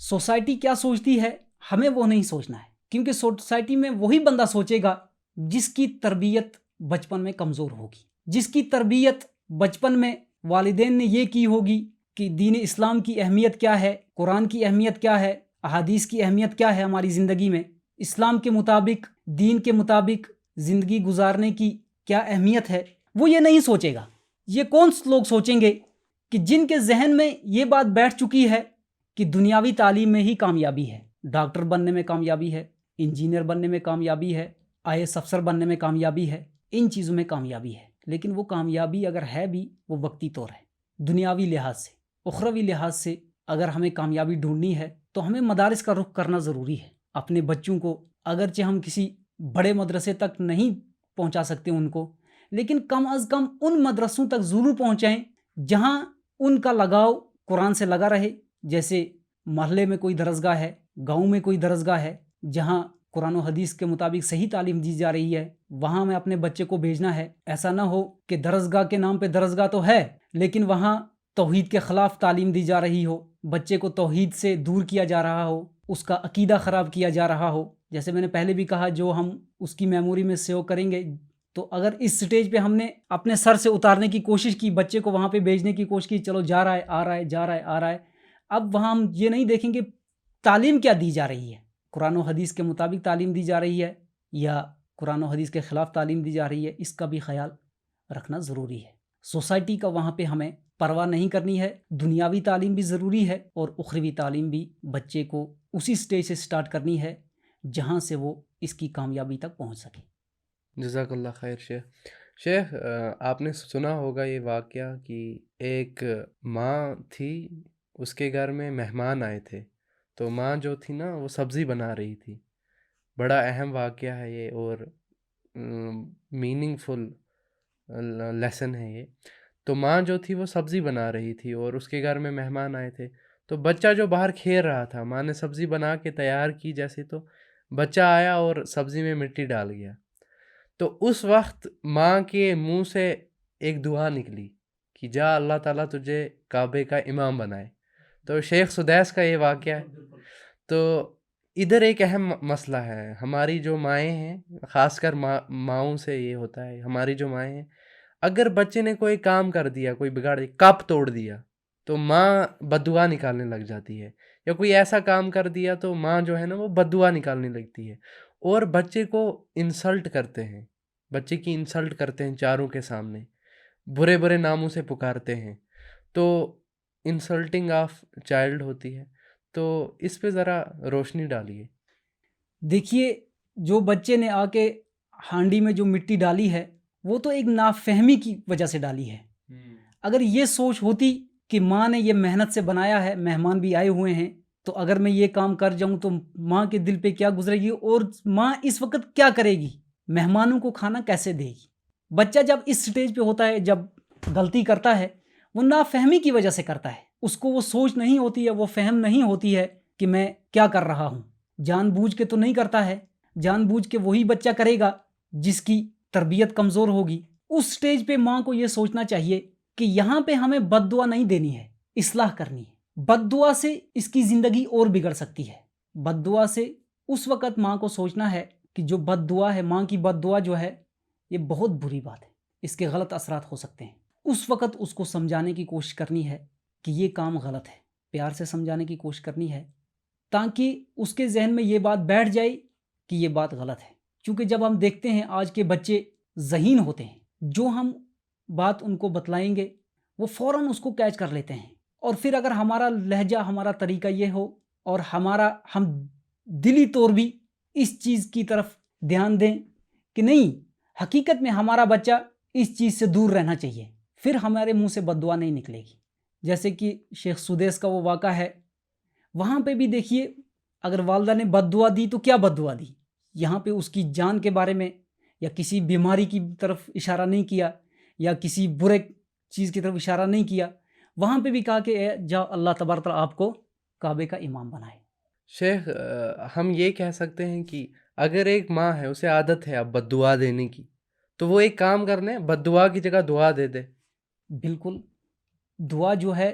سوسائٹی کیا سوچتی ہے، ہمیں وہ نہیں سوچنا ہے، کیونکہ سوسائٹی میں وہی بندہ سوچے گا جس کی تربیت بچپن میں کمزور ہوگی، جس کی تربیت بچپن میں والدین نے یہ کی ہوگی کہ دین اسلام کی اہمیت کیا ہے، قرآن کی اہمیت کیا ہے، احادیث کی اہمیت کیا ہے ہماری زندگی میں، اسلام کے مطابق، دین کے مطابق زندگی گزارنے کی کیا اہمیت ہے، وہ یہ نہیں سوچے گا۔ یہ کون لوگ سوچیں گے کہ جن کے ذہن میں یہ بات بیٹھ چکی ہے کہ دنیاوی تعلیم میں ہی کامیابی ہے، ڈاکٹر بننے میں کامیابی ہے، انجینئر بننے میں کامیابی ہے، IAS افسر بننے میں کامیابی ہے، ان چیزوں میں کامیابی ہے، لیکن وہ کامیابی اگر ہے بھی وہ وقتی طور ہے۔ دنیاوی لحاظ سے، اخروی لحاظ سے اگر ہمیں کامیابی ڈھونڈنی ہے تو ہمیں مدارس کا رخ کرنا ضروری ہے۔ اپنے بچوں کو اگرچہ ہم کسی بڑے مدرسے تک نہیں پہنچا سکتے ان کو، لیکن کم از کم ان مدرسوں تک ضرور پہنچائیں جہاں ان کا لگاؤ قرآن سے لگا رہے، جیسے محلے میں کوئی درسگاہ ہے، گاؤں میں کوئی درسگاہ ہے جہاں قرآن و حدیث کے مطابق صحیح تعلیم دی جا رہی ہے، وہاں میں اپنے بچے کو بھیجنا ہے۔ ایسا نہ ہو کہ درسگاہ کے نام پہ درسگاہ تو ہے لیکن وہاں توحید کے خلاف تعلیم دی جا رہی ہو، بچے کو توحید سے دور کیا جا رہا ہو، اس کا عقیدہ خراب کیا جا رہا ہو۔ جیسے میں نے پہلے بھی کہا، جو ہم اس کی میموری میں سیو کریں گے، تو اگر اس سٹیج پہ ہم نے اپنے سر سے اتارنے کی کوشش کی، بچے کو وہاں پہ بھیجنے کی کوشش کی، چلو جا رہا ہے آ رہا ہے جا رہا ہے آ رہا ہے، اب وہاں ہم یہ نہیں دیکھیں گے تعلیم کیا دی جا رہی ہے، قرآن و حدیث کے مطابق تعلیم دی جا رہی ہے یا قرآن و حدیث کے خلاف تعلیم دی جا رہی ہے، اس کا بھی خیال رکھنا ضروری ہے۔ سوسائٹی کا وہاں پہ ہمیں پرواہ نہیں کرنی ہے، دنیاوی تعلیم بھی ضروری ہے اور اخروی تعلیم بھی بچے کو اسی سٹیج سے سٹارٹ کرنی ہے جہاں سے وہ اس کی کامیابی تک پہنچ سکے۔ جزاک اللہ خیر شیخ، آپ نے سنا ہوگا یہ واقعہ کہ ایک ماں تھی، اس کے گھر میں مہمان آئے تھے، تو ماں جو تھی نا وہ سبزی بنا رہی تھی۔ بڑا اہم واقعہ ہے یہ اور میننگ فل لیسن ہے یہ۔ تو ماں جو تھی وہ سبزی بنا رہی تھی اور اس کے گھر میں مہمان آئے تھے، تو بچہ جو باہر کھیل رہا تھا، ماں نے سبزی بنا کے تیار کی جیسے، تو بچہ آیا اور سبزی میں مٹی ڈال گیا۔ تو اس وقت ماں کے منہ سے ایک دعا نکلی کہ جا اللہ تعالیٰ تجھے کعبے کا امام بنائے۔ تو شیخ سدیس کا یہ واقعہ ہے۔ تو ادھر ایک اہم مسئلہ ہے، ہماری جو مائیں ہیں، خاص کر ماؤں سے یہ ہوتا ہے، ہماری جو مائیں ہیں، اگر بچے نے کوئی کام کر دیا، کوئی بگاڑ دیا، کپ توڑ دیا، تو ماں بددعا نکالنے لگ جاتی ہے، یا کوئی ایسا کام کر دیا تو ماں جو ہے نا وہ بددعا نکالنے لگتی ہے، اور بچے کو انسلٹ کرتے ہیں، بچے کی انسلٹ کرتے ہیں چاروں کے سامنے، برے برے ناموں سے پکارتے ہیں، تو انسلٹنگ آف چائلڈ ہوتی ہے۔ تو اس پہ ذرا روشنی ڈالیے۔ دیکھیے، جو بچے نے آ کے ہانڈی میں جو مٹی ڈالی ہے وہ تو ایک نافہمی کی وجہ سے ڈالی ہے۔ اگر یہ سوچ ہوتی کہ ماں نے یہ محنت سے بنایا ہے، مہمان بھی آئے ہوئے ہیں، تو اگر میں یہ کام کر جاؤں تو ماں کے دل پہ کیا گزرے گی اور ماں اس وقت کیا کرے گی، مہمانوں کو کھانا کیسے دے گی۔ بچہ جب اس سٹیج پہ ہوتا ہے، جب غلطی کرتا ہے، وہ نافہمی کی وجہ سے کرتا ہے، اس کو وہ سوچ نہیں ہوتی ہے، وہ فہم نہیں ہوتی ہے کہ میں کیا کر رہا ہوں۔ جان بوجھ کے تو نہیں کرتا ہے، جان بوجھ کے وہی بچہ کرے گا جس کی تربیت کمزور ہوگی۔ اس سٹیج پہ ماں کو یہ سوچنا چاہیے کہ یہاں پہ ہمیں بد دعا نہیں دینی ہے، اصلاح کرنی ہے۔ بد دعا سے اس کی زندگی اور بگڑ سکتی ہے۔ بد دعا سے اس وقت ماں کو سوچنا ہے کہ جو بد دعا ہے، ماں کی بد دعا جو ہے، یہ بہت بری بات ہے، اس کے غلط اثرات ہو سکتے ہیں۔ اس وقت اس کو سمجھانے کی کوشش کرنی ہے کہ یہ کام غلط ہے، پیار سے سمجھانے کی کوشش کرنی ہے تاکہ اس کے ذہن میں یہ بات بیٹھ جائے کہ یہ بات غلط ہے۔ کیونکہ جب ہم دیکھتے ہیں آج کے بچے ذہین ہوتے ہیں، جو ہم بات ان کو بتلائیں گے وہ فوراً اس کو کیچ کر لیتے ہیں، اور پھر اگر ہمارا لہجہ، ہمارا طریقہ یہ ہو اور ہم دلی طور بھی اس چیز کی طرف دھیان دیں کہ نہیں، حقیقت میں ہمارا بچہ اس چیز سے دور رہنا چاہیے، پھر ہمارے منہ سے بد دعا نہیں نکلے گی۔ جیسے کہ شیخ سدیس کا وہ واقعہ ہے، وہاں پہ بھی دیکھیے، اگر والدہ نے بد دعا دی تو کیا بد دعا دی، یہاں پہ اس کی جان کے بارے میں یا کسی بیماری کی طرف اشارہ نہیں کیا یا کسی برے چیز کی طرف اشارہ نہیں کیا، وہاں پہ بھی کہا کہ جاؤ اللہ تبارک تعالیٰ آپ کو کعبے کا امام بنائے۔ شیخ، ہم یہ کہہ سکتے ہیں کہ اگر ایک ماں ہے، اسے عادت ہے اب بد دعا دینے کی، تو وہ ایک کام کرنے، بد دعا کی جگہ دعا دے دے۔ بالکل، دعا جو ہے،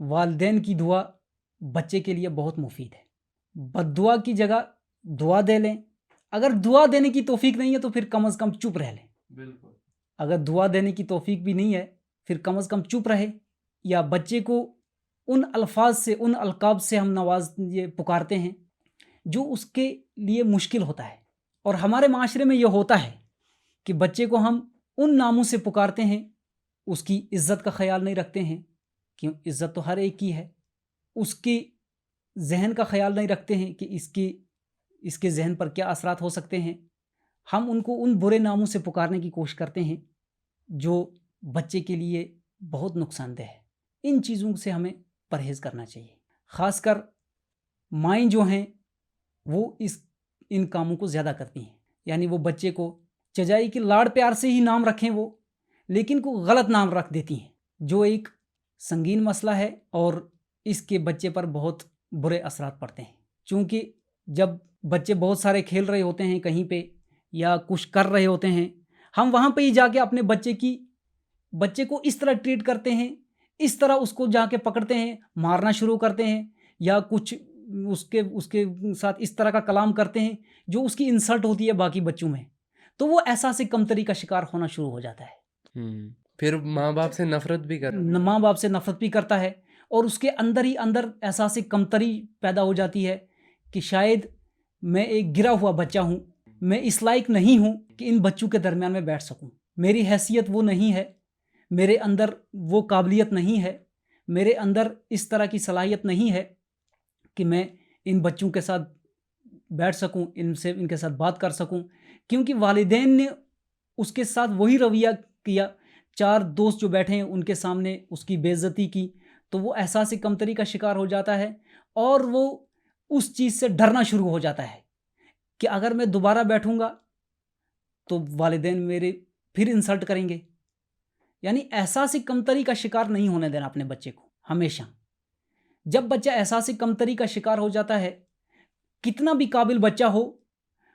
والدین کی دعا بچے کے لیے بہت مفید ہے۔ بد دعا کی جگہ دعا دے لیں، اگر دعا دینے کی توفیق نہیں ہے تو پھر کم از کم چپ رہ لیں۔ بالکل، اگر دعا دینے کی توفیق بھی نہیں ہے پھر کم از کم چپ رہے، یا بچے کو ان الفاظ سے، ان القاب سے ہم یہ پکارتے ہیں جو اس کے لیے مشکل ہوتا ہے، اور ہمارے معاشرے میں یہ ہوتا ہے کہ بچے کو ہم ان ناموں سے پکارتے ہیں، اس کی عزت کا خیال نہیں رکھتے ہیں، کہ عزت تو ہر ایک کی ہے، اس کی ذہن کا خیال نہیں رکھتے ہیں کہ اس کے ذہن پر کیا اثرات ہو سکتے ہیں، ہم ان کو ان برے ناموں سے پکارنے کی کوشش کرتے ہیں جو بچے کے لیے بہت نقصان دہ ہے۔ ان چیزوں سے ہمیں پرہیز کرنا چاہیے۔ خاص کر مائیں جو ہیں وہ ان کاموں کو زیادہ کرتی ہیں، یعنی وہ بچے کو چجائی کے لاڑ پیار سے ہی نام رکھیں وہ، لیکن کو غلط نام رکھ دیتی ہیں، جو ایک سنگین مسئلہ ہے اور اس کے بچے پر بہت برے اثرات پڑتے ہیں۔ چونکہ جب بچے بہت سارے کھیل رہے ہوتے ہیں کہیں پہ یا کچھ کر رہے ہوتے ہیں، ہم وہاں پہ ہی جا کے اپنے بچے کو اس طرح ٹریٹ کرتے ہیں، اس طرح اس کو جا کے پکڑتے ہیں، مارنا شروع کرتے ہیں، یا کچھ اس کے ساتھ اس طرح کا کلام کرتے ہیں جو اس کی انسلٹ ہوتی ہے باقی بچوں میں، تو وہ احساس کمتری کا شکار ہونا شروع ہو جاتا ہے۔ پھر ماں باپ سے نفرت بھی کرتا ہے اور اس کے اندر ہی اندر احساس کمتری پیدا ہو جاتی ہے کہ شاید میں ایک گرا ہوا بچہ ہوں، میں اس لائق نہیں ہوں کہ ان بچوں کے درمیان میں بیٹھ سکوں، میری حیثیت وہ نہیں ہے، میرے اندر وہ قابلیت نہیں ہے، میرے اندر اس طرح کی صلاحیت نہیں ہے کہ میں ان بچوں کے ساتھ بیٹھ سکوں، ان کے ساتھ بات کر سکوں، کیونکہ والدین نے اس کے ساتھ وہی رویہ کیا، 4 دوست جو بیٹھے ہیں ان کے سامنے اس کی بے عزتی کی، تو وہ احساس کمتری کا شکار ہو جاتا ہے اور وہ اس چیز سے ڈرنا شروع ہو جاتا ہے کہ اگر میں دوبارہ بیٹھوں گا تو والدین میرے پھر انسلٹ کریں گے۔ یعنی احساس کمتری کا شکار نہیں ہونے دینا اپنے بچے کو ہمیشہ۔ جب بچہ احساس کمتری کا شکار ہو جاتا ہے، کتنا بھی قابل بچہ ہو،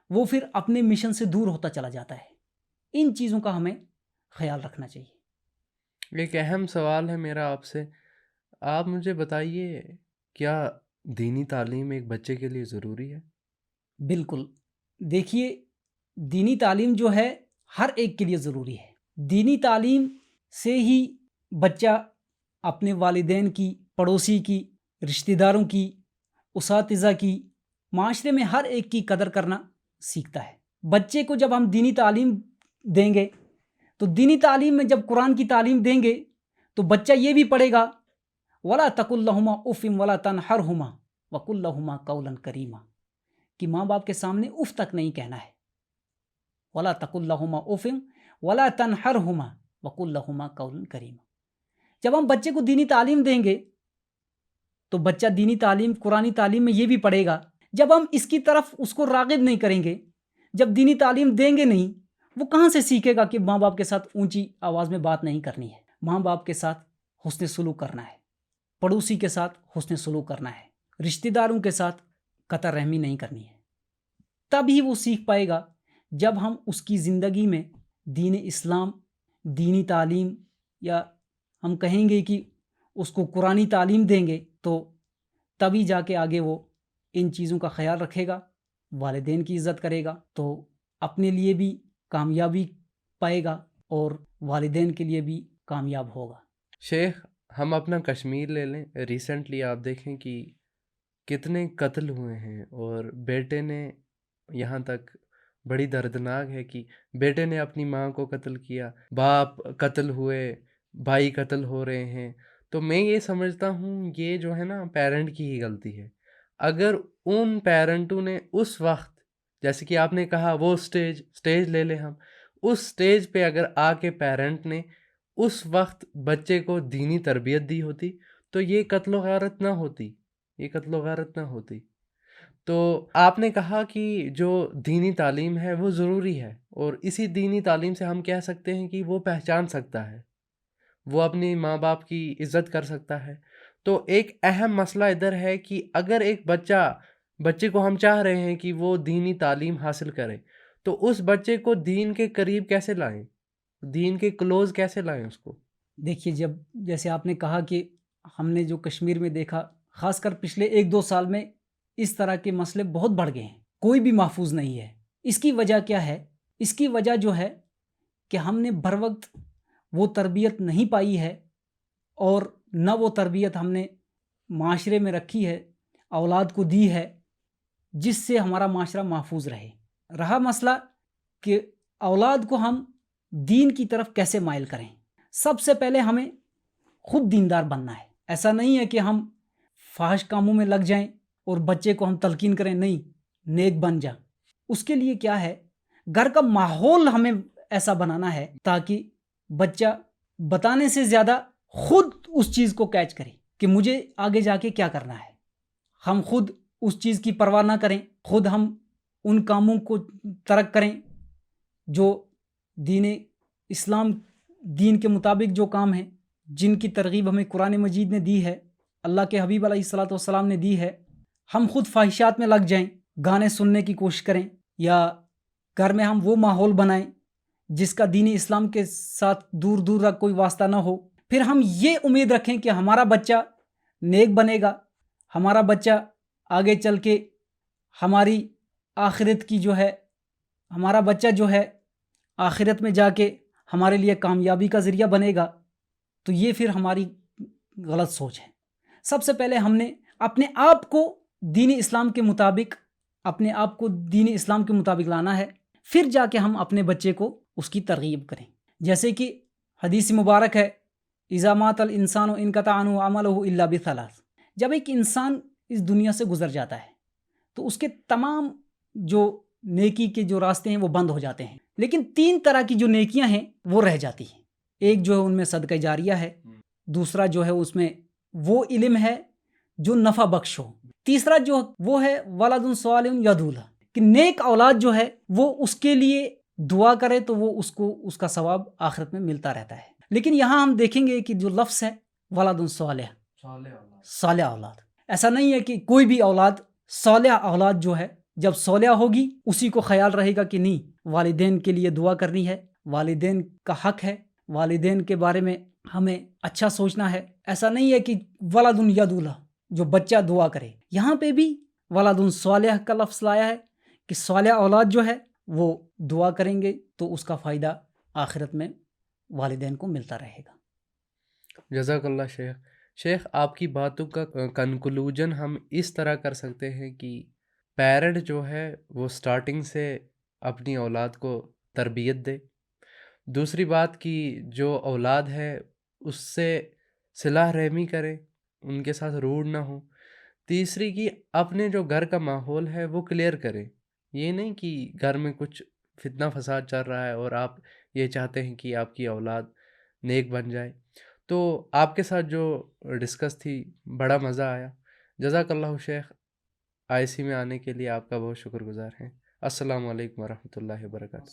وہ پھر اپنے مشن سے دور ہوتا چلا جاتا ہے۔ ان چیزوں کا ہمیں خیال رکھنا چاہیے۔ ایک اہم سوال ہے میرا آپ سے، آپ مجھے بتائیے کیا دینی تعلیم ایک بچے کے لیے ضروری ہے؟ بالکل، دیکھیے دینی تعلیم جو ہے ہر ایک کے لیے ضروری ہے۔ دینی تعلیم سے ہی بچہ اپنے والدین کی، پڑوسی کی، رشتہ داروں کی، اساتذہ کی، معاشرے میں ہر ایک کی قدر کرنا سیکھتا ہے۔ بچے کو جب ہم دینی تعلیم دیں گے تو دینی تعلیم میں جب قرآن کی تعلیم دیں گے تو بچہ یہ بھی پڑھے گا وَلَا تَقُلْ لَهُمَا أُفٍّ وَلَا تَنْهَرْهُمَا وَقُلْ لَهُمَا قَوْلًا كَرِيمًا، کہ ماں باپ کے سامنے اف تک نہیں کہنا ہے۔ وَلَا تَقُلْ لَهُمَا أُفٍّ وَلَا تَنْهَرْهُمَا وَقُلْ لَهُمَا قَوْلًا كَرِيمًا۔ جب ہم بچے کو دینی تعلیم دیں گے تو بچہ دینی تعلیم، قرآنی تعلیم میں یہ بھی پڑھے گا۔ جب ہم اس کی طرف اس کو راغب نہیں کریں گے، جب دینی تعلیم دیں گے نہیں، وہ کہاں سے سیکھے گا کہ ماں باپ کے ساتھ اونچی آواز میں بات نہیں کرنی ہے، ماں باپ کے ساتھ حسن سلوک کرنا ہے، پڑوسی کے ساتھ حسن سلوک کرنا ہے، رشتہ داروں کے ساتھ قطع رحمی نہیں کرنی ہے۔ تب ہی وہ سیکھ پائے گا جب ہم اس کی زندگی میں دین اسلام، دینی تعلیم، یا ہم کہیں گے کہ اس کو قرآنی تعلیم دیں گے تو تبھی جا کے آگے وہ ان چیزوں کا خیال رکھے گا، والدین کی عزت کرے گا، تو اپنے لیے بھی کامیابی پائے گا اور والدین کے لیے بھی کامیاب ہوگا۔ شیخ، ہم اپنا کشمیر لے لیں، ریسنٹلی آپ دیکھیں کہ کتنے قتل ہوئے ہیں، اور بیٹے نے، یہاں تک بڑی دردناک ہے کہ بیٹے نے اپنی ماں کو قتل کیا، باپ قتل ہوئے، بھائی قتل ہو رہے ہیں۔ تو میں یہ سمجھتا ہوں یہ جو ہے نا پیرنٹ کی ہی غلطی ہے۔ اگر ان پیرنٹوں نے اس وقت، جیسے کہ آپ نے کہا وہ سٹیج لے لیں ہم، اس سٹیج پہ اگر آ کے پیرنٹ نے اس وقت بچے کو دینی تربیت دی ہوتی تو یہ قتل و غارت نہ ہوتی۔ تو آپ نے کہا کہ جو دینی تعلیم ہے وہ ضروری ہے، اور اسی دینی تعلیم سے ہم کہہ سکتے ہیں کہ وہ پہچان سکتا ہے، وہ اپنی ماں باپ کی عزت کر سکتا ہے۔ تو ایک اہم مسئلہ ادھر ہے کہ اگر ایک بچے کو ہم چاہ رہے ہیں کہ وہ دینی تعلیم حاصل کرے، تو اس بچے کو دین کے قریب کیسے لائیں، دین کے کلوز کیسے لائیں اس کو؟ دیکھیے، جیسے آپ نے کہا کہ ہم نے جو کشمیر میں دیکھا، خاص کر پچھلے 1-2 سال میں اس طرح کے مسئلے بہت بڑھ گئے ہیں، کوئی بھی محفوظ نہیں ہے۔ اس کی وجہ کیا ہے؟ اس کی وجہ جو ہے کہ ہم نے بر وقت وہ تربیت نہیں پائی ہے، اور نہ وہ تربیت ہم نے معاشرے میں رکھی ہے، اولاد کو دی ہے، جس سے ہمارا معاشرہ محفوظ رہے۔ رہا مسئلہ کہ اولاد کو ہم دین کی طرف کیسے مائل کریں، سب سے پہلے ہمیں خود دیندار بننا ہے۔ ایسا نہیں ہے کہ ہم فاحش کاموں میں لگ جائیں اور بچے کو ہم تلقین کریں، نہیں، نیک بن جا. اس کے لیے کیا ہے، گھر کا ماحول ہمیں ایسا بنانا ہے تاکہ بچہ بتانے سے زیادہ خود اس چیز کو کیچ کرے کہ مجھے آگے جا کے کیا کرنا ہے. ہم خود اس چیز کی پرواہ نہ کریں، خود ہم ان کاموں کو ترک کریں جو دین اسلام، دین کے مطابق جو کام ہیں، جن کی ترغیب ہمیں قرآن مجید نے دی ہے، اللہ کے حبیب علیہ الصلوۃ والسلام نے دی ہے. ہم خود خواہشات میں لگ جائیں، گانے سننے کی کوشش کریں، یا گھر میں ہم وہ ماحول بنائیں جس کا دین اسلام کے ساتھ دور دور تک کوئی واسطہ نہ ہو. پھر ہم یہ امید رکھیں کہ ہمارا بچہ نیک بنے گا، ہمارا بچہ آگے چل کے ہماری آخرت کی جو ہے، ہمارا بچہ جو ہے آخرت میں جا کے ہمارے لیے کامیابی کا ذریعہ بنے گا. تو یہ پھر ہماری غلط سوچ ہے. سب سے پہلے ہم نے اپنے آپ کو دین اسلام کے مطابق، اپنے آپ کو دین اسلام کے مطابق لانا ہے، پھر جا کے ہم اپنے بچے کو اس کی ترغیب کریں. جیسے کہ حدیث مبارک ہے، اذا مات الانسان انقطع عنہ عملہ الا بثلاث. جب ایک انسان اس دنیا سے گزر جاتا ہے تو اس کے تمام جو نیکی کے جو راستے ہیں وہ بند ہو جاتے ہیں، لیکن 3 طرح کی جو نیکیاں ہیں وہ رہ جاتی ہیں. ایک جو ہے ان میں صدقہ جاریہ ہے، دوسرا جو ہے اس میں وہ علم ہے جو نفع بخش ہو، تیسرا جو وہ ہے ولد صالح یدعو لہ، کہ نیک اولاد جو ہے وہ اس کے لیے دعا کرے تو وہ اس کو اس کا ثواب آخرت میں ملتا رہتا ہے. لیکن یہاں ہم دیکھیں گے کہ جو لفظ ہے ولد صالح، صالح اولاد، ایسا نہیں ہے کہ کوئی بھی اولاد، صالح اولاد جو ہے جب صالح ہوگی اسی کو خیال رہے گا کہ نہیں والدین کے لیے دعا کرنی ہے، والدین کا حق ہے، والدین کے بارے میں ہمیں اچھا سوچنا ہے. ایسا نہیں ہے کہ ولد یدعو لہ، جو بچہ دعا کرے. یہاں پہ بھی ولد صالح کا لفظ لایا ہے کہ صالح اولاد جو ہے وہ دعا کریں گے تو اس کا فائدہ آخرت میں والدین کو ملتا رہے گا. جزاک اللہ شیخ. شیخ آپ کی باتوں کا کنکلوژن ہم اس طرح کر سکتے ہیں کہ پیرنٹ جو ہے وہ سٹارٹنگ سے اپنی اولاد کو تربیت دے. دوسری بات کہ جو اولاد ہے اس سے صلہ رحمی کرے، ان کے ساتھ روڈ نہ ہو. تیسری کہ اپنے جو گھر کا ماحول ہے وہ کلیئر کرے. یہ نہیں کہ گھر میں کچھ فتنہ فساد چل رہا ہے اور آپ یہ چاہتے ہیں کہ آپ کی اولاد نیک بن جائے. تو آپ کے ساتھ جو ڈسکس تھی بڑا مزہ آیا. جزاک اللہ شیخ. IC میں آنے کے لیے آپ کا بہت شکر گزار ہیں. السلام علیکم ورحمۃ اللہ وبرکاتہ.